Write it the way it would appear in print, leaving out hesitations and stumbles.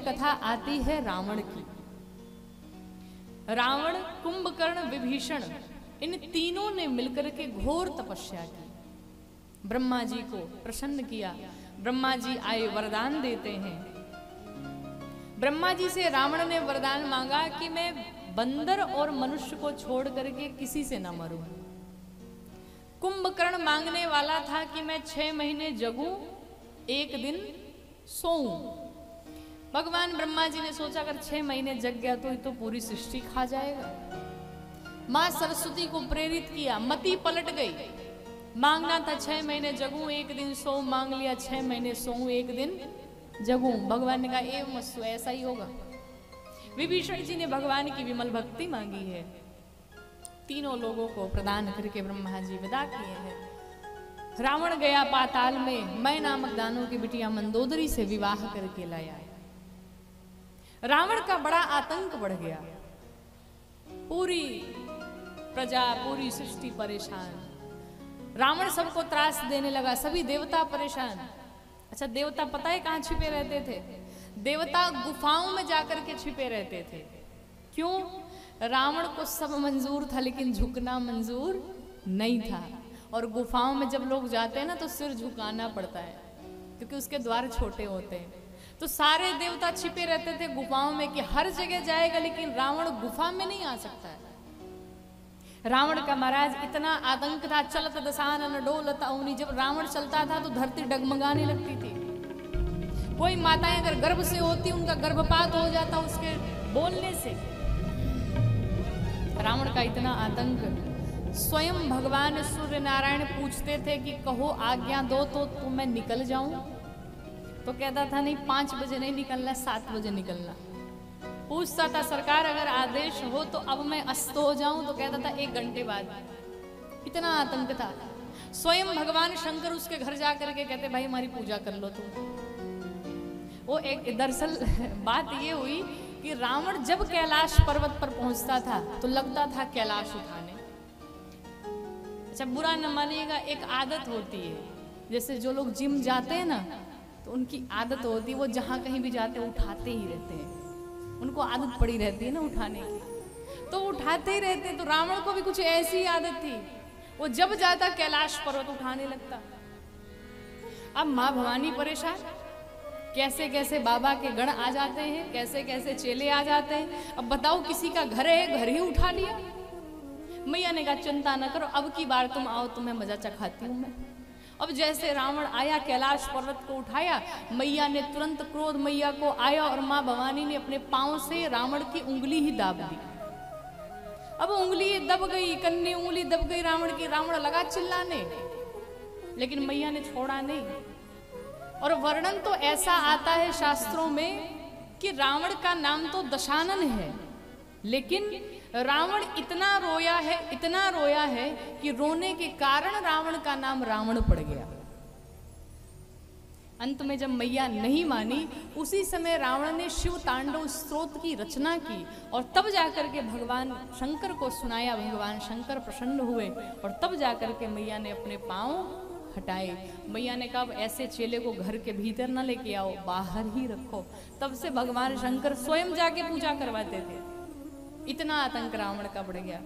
कथा आती है रावण की। रावण, कुंभकर्ण, विभीषण, इन तीनों ने मिलकर के घोर तपस्या की, ब्रह्मा जी को प्रसन्न किया। ब्रह्मा जी आए, वरदान देते हैं। ब्रह्मा जी से रावण ने वरदान मांगा कि मैं बंदर और मनुष्य को छोड़ करके किसी से न मरूं। कुंभकर्ण मांगने वाला था कि मैं 6 महीने जगूं, 1 दिन सोऊं। भगवान ब्रह्मा जी ने सोचा अगर 6 महीने जग गया तो ये तो पूरी सृष्टि खा जाएगा। मां सरस्वती को प्रेरित किया, मति पलट गई। मांगना था 6 महीने जगूं, 1 दिन सोऊं, मांग लिया 6 महीने सोऊं, 1 दिन जगूं। भगवान ने कहा एवं मस्तु, ऐसा ही होगा। विभीषण जी ने भगवान की विमल भक्ति मांगी है। तीनों लोगों को प्रदान करके ब्रह्मा जी विदा किए हैं। रावण गया पाताल में, मैं नामक दानों की बिटिया मंदोदरी से विवाह करके लाया। रावण का बड़ा आतंक बढ़ गया, पूरी प्रजा, पूरी सृष्टि परेशान। रावण सबको त्रास देने लगा, सभी देवता परेशान। अच्छा, देवता पता है कहां छिपे रहते थे? देवता गुफाओं में जाकर के छिपे रहते थे। क्यों? रावण को सब मंजूर था लेकिन झुकना मंजूर नहीं था। और गुफाओं में जब लोग जाते हैं ना तो सिर झुकाना पड़ता है क्योंकि उसके द्वार छोटे होते हैं। तो सारे देवता छिपे रहते थे गुफाओं में कि हर जगह जाएगा लेकिन रावण गुफा में नहीं आ सकता है। रावण का महाराज इतना आतंक था, चलत दशानन डोलत अवनी। जब रावण चलता था तो धरती डगमगाने लगती थी। कोई माताएं अगर गर्भ से होती, उनका गर्भपात हो जाता उसके बोलने से। रावण का इतना आतंक, स्वयं भगवान सूर्य नारायण पूछते थे कि कहो आज्ञा दो तो मैं निकल जाऊं। तो कहता था नहीं, 5 बजे नहीं निकलना, 7 बजे निकलना। पूछता था सरकार अगर आदेश हो तो अब मैं अस्त हो जाऊं, तो कहता था 1 घंटे बाद। इतना आतंक था। स्वयं भगवान शंकर उसके घर जाकर के कहते भाई हमारी पूजा कर लो तुम। वो एक दरअसल बात ये हुई कि रावण जब कैलाश पर्वत पर पहुंचता था तो लगता था कैलाश उठाने। अच्छा, बुरा न मानिएगा, एक आदत होती है, जैसे जो लोग जिम जाते हैं ना तो उनकी आदत होती है, वो जहां कहीं भी जाते हैं उठाते ही रहते हैं। उनको आदत पड़ी रहती है ना उठाने की, तो उठाते ही रहते। तो रावण को भी कुछ ऐसी आदत थी, वो जब जाता कैलाश पर्वत उठाने लगता। अब माँ भवानी परेशान, कैसे कैसे बाबा के गण आ जाते हैं, कैसे कैसे चेले आ जाते हैं। अब बताओ, किसी का घर है, घर ही उठा लिया। मैया ने कहा चिंता न करो, अब की बार तुम आओ, तुम्हें मजा चखाती हूं मैं। अब जैसे रावण आया, कैलाश पर्वत को उठाया, मैया ने तुरंत क्रोध मैया को आया और माँ भवानी ने अपने पांव से रावण की उंगली ही दाब दी। अब उंगली दब गई, कन्नी उंगली दब गई रावण की। रावण लगा चिल्लाने, लेकिन मैया ने छोड़ा नहीं। और वर्णन तो ऐसा आता है शास्त्रों में कि रावण का नाम तो दशानन है, लेकिन रावण इतना रोया है कि रोने के कारण रावण का नाम रावण पड़ गया। अंत में जब मैया नहीं मानी, उसी समय रावण ने शिव तांडव स्तोत्र की रचना की और तब जाकर के भगवान शंकर को सुनाया। भगवान शंकर प्रसन्न हुए और तब जाकर के मैया ने अपने पांव हटाए। मैया ने कहा ऐसे चेले को घर के भीतर न लेके आओ, बाहर ही रखो। तब से भगवान शंकर स्वयं जाके पूजा करवाते थे। इतना आतंक रावण का बढ़ गया।